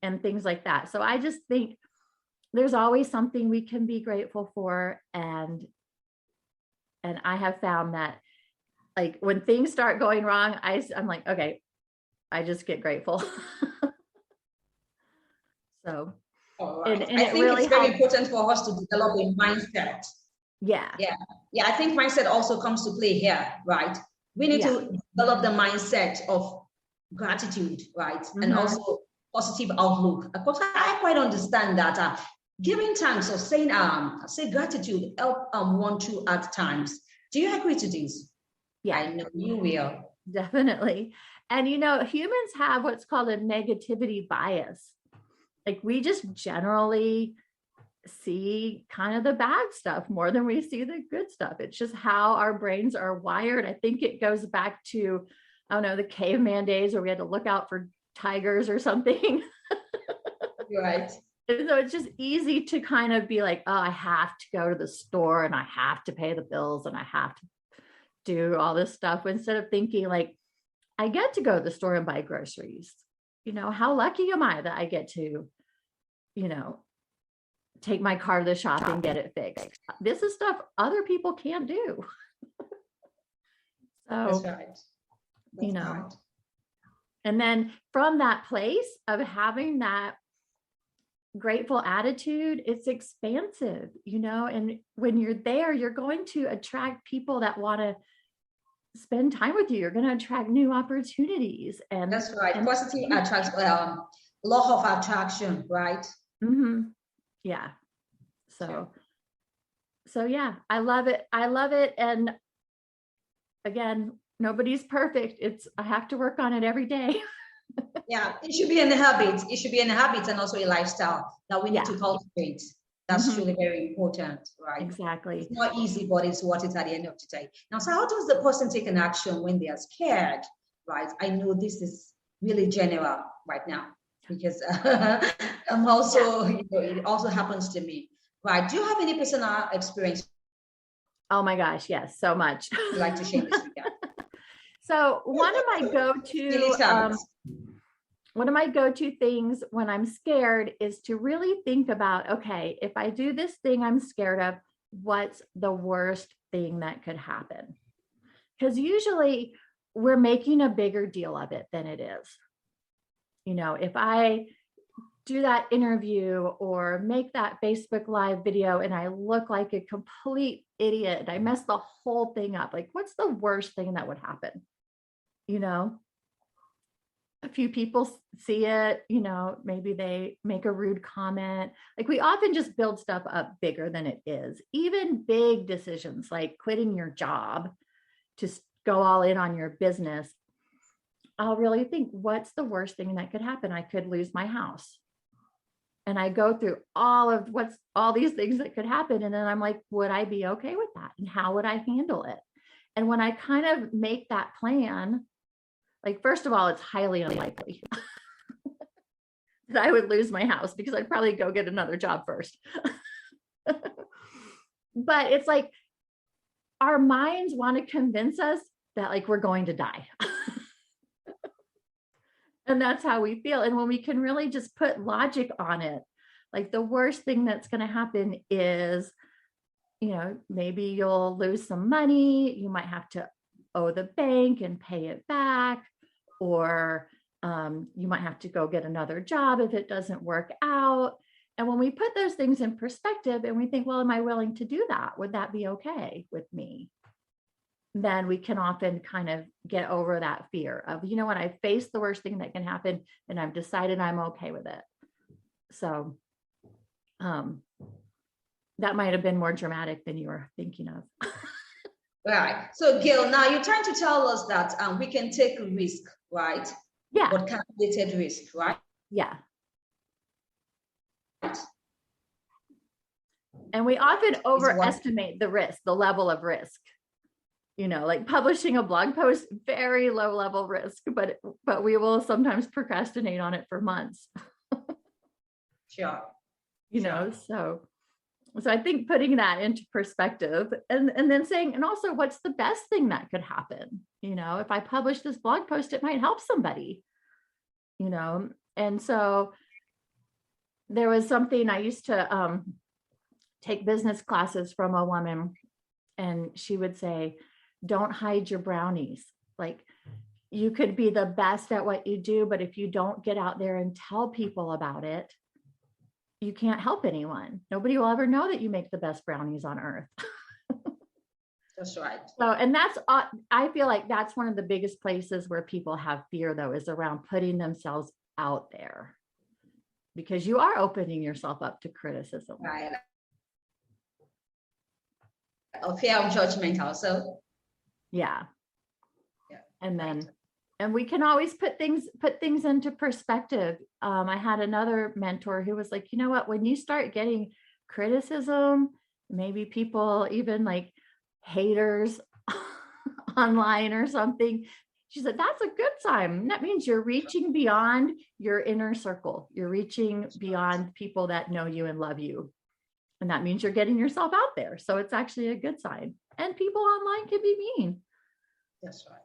and things like that. So I just think there's always something we can be grateful for. And I have found that like when things start going wrong, I'm like, okay, I just get grateful. So, all right. and I it think really it's very helps. important for us to develop a mindset. Yeah. I think mindset also comes to play here, right? We need to develop the mindset of gratitude, right? And also positive outlook. Because I quite understand that giving thanks or saying say gratitude help one to at times. Do you agree to this? Yeah, I know you will. Definitely. And humans have what's called a negativity bias. Like we just generally see kind of the bad stuff more than we see the good stuff. It's just how our brains are wired. I think it goes back to, I don't know, the caveman days where we had to look out for tigers or something. Right. And so it's just easy to kind of be like, oh, I have to go to the store and I have to pay the bills and I have to do all this stuff, instead of thinking like, I get to go to the store and buy groceries. How lucky am I that I get to, take my car to the shop and get it fixed. This is stuff other people can't do. That's right. Right. And then from that place of having that grateful attitude, it's expansive, and when you're there, you're going to attract people that want to spend time with you. You're going to attract new opportunities. And that's right. Positive attracts, law of attraction, right? Yeah. So yeah, I love it. And again, nobody's perfect. I have to work on it every day. Yeah, it should be in the habit. It should be in a habit and also a lifestyle that we need to cultivate. That's really very important, right? Exactly. It's not easy, but it's what it's at the end of the day. Now, so how does the person take an action when they are scared, right? I know this is really general right now because I'm also, it also happens to me, right? Do you have any personal experience? Oh my gosh, yes, so much. You'd like to share this with you? So one of my go-to things when I'm scared is to really think about, okay, if I do this thing I'm scared of, what's the worst thing that could happen? Because usually we're making a bigger deal of it than it is. If I do that interview or make that Facebook Live video and I look like a complete idiot and I mess the whole thing up, like what's the worst thing that would happen? A few people see it, maybe they make a rude comment. Like we often just build stuff up bigger than it is. Even big decisions like quitting your job to go all in on your business. I'll really think, what's the worst thing that could happen? I could lose my house. And I go through all these things that could happen. And then I'm like, would I be okay with that? And how would I handle it? And when I kind of make that plan, like, first of all, it's highly unlikely that I would lose my house because I'd probably go get another job first. But it's like our minds want to convince us that like we're going to die. And that's how we feel. And when we can really just put logic on it, like the worst thing that's going to happen is, maybe you'll lose some money. You might have to owe the bank and pay it back. Or you might have to go get another job if it doesn't work out. And when we put those things in perspective and we think, well, am I willing to do that? Would that be okay with me? Then we can often kind of get over that fear of, when I face the worst thing that can happen and I've decided I'm okay with it. So that might have been more dramatic than you were thinking of. Right. So Gail, now you're trying to tell us that we can take a risk, right? Yeah. But calculated risk, right? Yeah. And we often overestimate the risk, the level of risk. Like publishing a blog post, very low level risk, but we will sometimes procrastinate on it for months. Sure. So I think putting that into perspective and then saying, and also what's the best thing that could happen? If I publish this blog post, it might help somebody, And so there was something I used to take business classes from a woman, and she would say, don't hide your brownies. Like, you could be the best at what you do, but if you don't get out there and tell people about it, you can't help anyone. Nobody will ever know that you make the best brownies on earth. That's right. So, and that's, I feel like that's one of the biggest places where people have fear, though, is around putting themselves out there, because you are opening yourself up to criticism. Right. A fear of judgment also. Yeah. Yeah. And then, and we can always put things into perspective. I had another mentor who was like, you know what, when you start getting criticism, maybe people even like haters online or something, she said, that's a good sign. That means you're reaching beyond your inner circle. You're reaching beyond people that know you and love you. And that means you're getting yourself out there. So it's actually a good sign. And people online can be mean. That's right.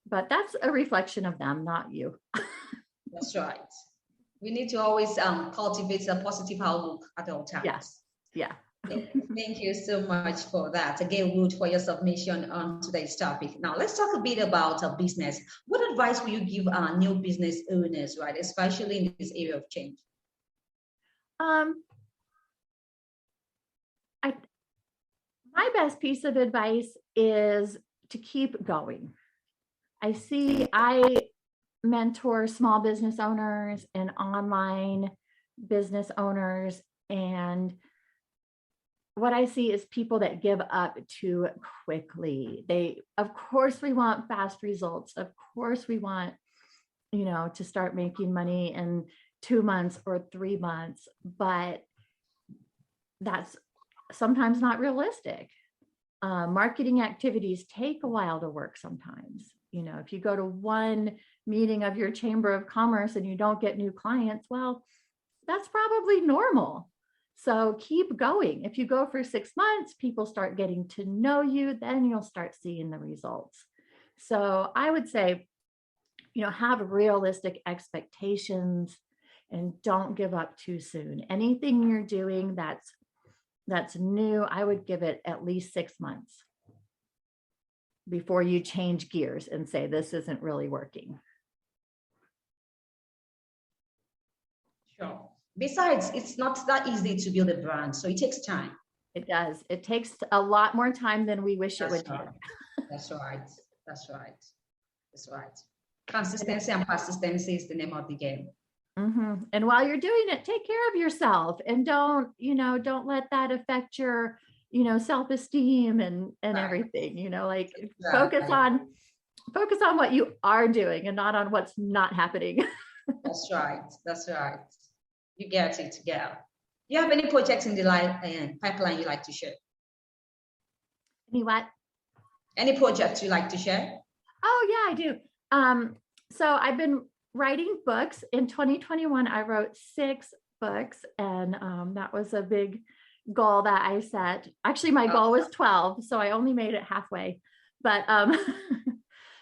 But that's a reflection of them, not you. That's right. We need to always cultivate a positive outlook at all times. Yes. Yeah. Thank you so much for that. Again, Wood, for your submission on today's topic. Now, let's talk a bit about a business. What advice will you give our new business owners, right, especially in this area of change? My best piece of advice is to keep going. I mentor small business owners and online business owners, and what I see is people that give up too quickly. Of course, we want fast results. Of course, we want, to start making money in 2 months or 3 months, but that's sometimes not realistic. Marketing activities take a while to work sometimes. If you go to one meeting of your chamber of commerce and you don't get new clients, well, that's probably normal. So keep going. If you go for 6 months, people start getting to know you, then you'll start seeing the results. So I would say, have realistic expectations and don't give up too soon. Anything you're doing that's new, I would give it at least 6 months before you change gears and say, this isn't really working. Sure. Besides, it's not that easy to build a brand, so it takes time. It does. It takes a lot more time than we wish it would take. That's right. That's right. That's right. Consistency and persistency is the name of the game. Mm-hmm. And while you're doing it, take care of yourself and don't let that affect your, self-esteem and right. Everything, like focus on what you are doing and not on what's not happening. That's right. That's right. You get it, Gael. Do you have any projects in the pipeline you like to share? Any what? Any projects you like to share? Oh yeah, I do. So I've been writing books. In 2021, I wrote 6 books, and that was a big goal that I set. Actually, my goal was 12, so I only made it halfway. But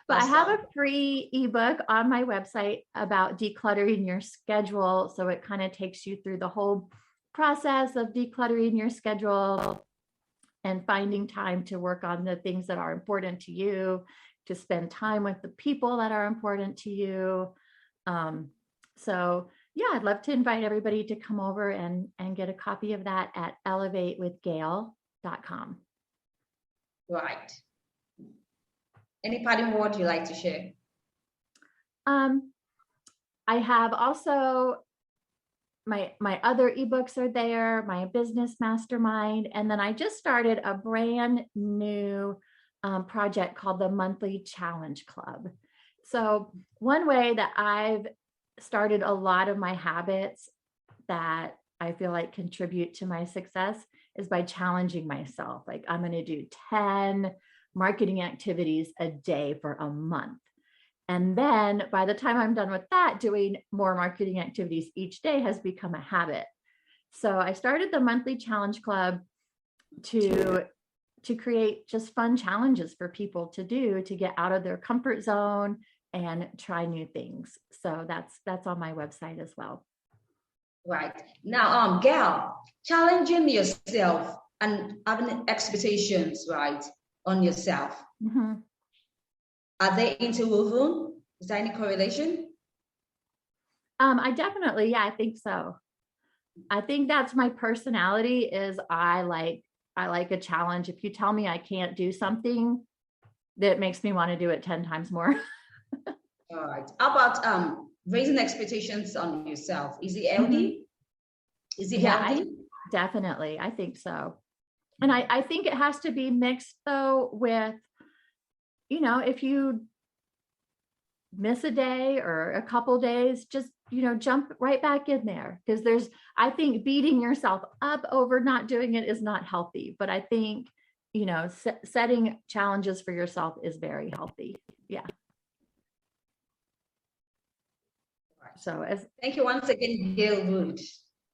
but I have a free ebook on my website about decluttering your schedule. So it kind of takes you through the whole process of decluttering your schedule and finding time to work on the things that are important to you, to spend time with the people that are important to you. So yeah, I'd love to invite everybody to come over and get a copy of that at elevatewithgael.com. Right. Any parting word you like to share? I have also my other ebooks are there, my business mastermind, and then I just started a brand new project called the Monthly Challenge Club. So one way that I've started a lot of my habits that I feel like contribute to my success is by challenging myself. Like, I'm going to do 10 marketing activities a day for a month. And then by the time I'm done with that, doing more marketing activities each day has become a habit. So I started the Monthly Challenge Club to create just fun challenges for people to do, to get out of their comfort zone, and try new things. So that's on my website as well. Right. Now, Gail, challenging yourself and having expectations, right, on yourself. Mm-hmm. Are they interwoven? Is there any correlation? I definitely, yeah, I think so. I think that's my personality is I like a challenge. If you tell me I can't do something, that makes me want to do it 10 times more. All right. How about raising expectations on yourself? Is it healthy? Is it healthy? Definitely. I think so. And I think it has to be mixed though with, if you miss a day or a couple days, just, jump right back in there. Because I think beating yourself up over not doing it is not healthy. But I think, setting challenges for yourself is very healthy. Yeah. So thank you once again, Gail Wood.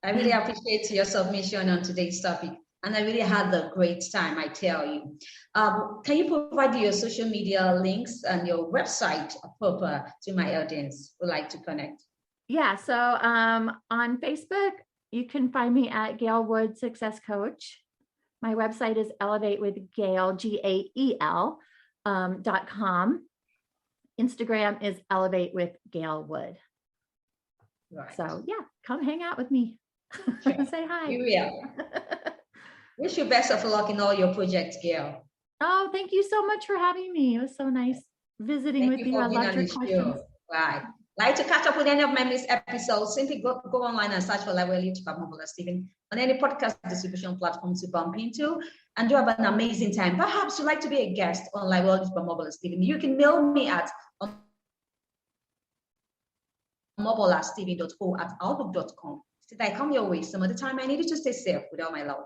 I really appreciate your submission on today's topic. And I really had a great time, I tell you. Can you provide your social media links and your website proper to my audience who would like to connect? Yeah, so on Facebook, you can find me at Gael Wood Success Coach. My website is elevatewithgael, GAEL.com. Instagram is elevatewithgailwood. Right. So yeah, come hang out with me. Sure. Say hi. We will. Wish you best of luck in all your projects, Gail. Oh, thank you so much for having me. It was so nice visiting with you. I loved your questions. Right. Like to catch up with any of my missed episodes, simply go online and search for Library to Omobola Stephen on any podcast distribution platform to bump into, and do have an amazing time. Perhaps you'd like to be a guest on Library to Omobola Stephen. You can mail me at omobolastephen.co@outlook.com. Did I come your way some other time? I need you to stay safe with all my love.